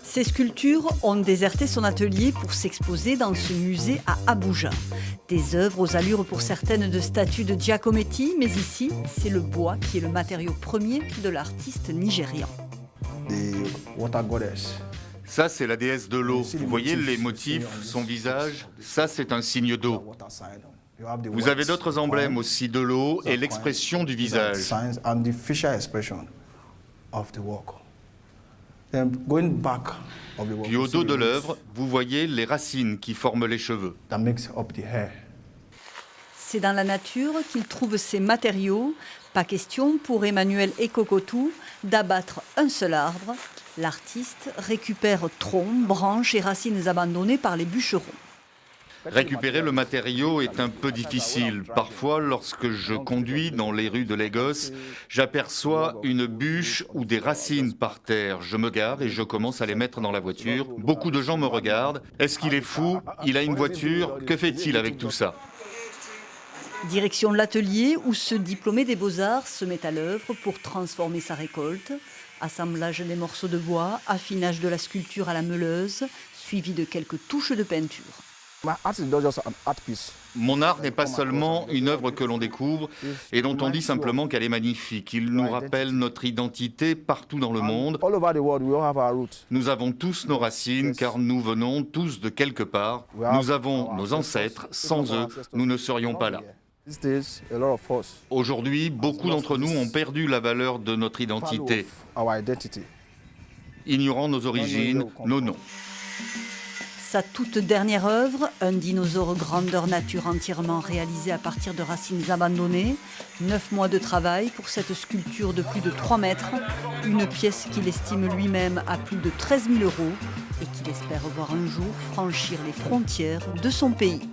Ces sculptures ont déserté son atelier pour s'exposer dans ce musée à Abuja. Des œuvres aux allures pour certaines de statues de Giacometti, mais ici, c'est le bois qui est le matériau premier de l'artiste nigérian. Ça, c'est la déesse de l'eau. Vous voyez les motifs, son visage? Ça, c'est un signe d'eau. Vous avez d'autres emblèmes aussi de l'eau et l'expression du visage. Puis au dos de l'œuvre, vous voyez les racines qui forment les cheveux. C'est dans la nature qu'il trouve ces matériaux. Pas question pour Emmanuel Ekokotou d'abattre un seul arbre. L'artiste récupère troncs, branches et racines abandonnées par les bûcherons. Récupérer le matériau est un peu difficile. Parfois, lorsque je conduis dans les rues de Lagos, j'aperçois une bûche ou des racines par terre. Je me gare et je commence à les mettre dans la voiture. Beaucoup de gens me regardent. Est-ce qu'il est fou? Il a une voiture. Que fait-il avec tout ça? Direction l'atelier où ce diplômé des Beaux-Arts se met à l'œuvre pour transformer sa récolte. Assemblage des morceaux de bois, affinage de la sculpture à la meuleuse, suivi de quelques touches de peinture. Mon art n'est pas seulement une œuvre que l'on découvre et dont on dit simplement qu'elle est magnifique. Il nous rappelle notre identité partout dans le monde. Nous avons tous nos racines car nous venons tous de quelque part. Nous avons nos ancêtres. Sans eux, nous ne serions pas là. Aujourd'hui, beaucoup d'entre nous ont perdu la valeur de notre identité, ignorant nos origines, nos noms. Sa toute dernière œuvre, un dinosaure grandeur nature entièrement réalisé à partir de racines abandonnées. 9 mois de travail pour cette sculpture de plus de 3 mètres. Une pièce qu'il estime lui-même à plus de 13 000 € et qu'il espère voir un jour franchir les frontières de son pays.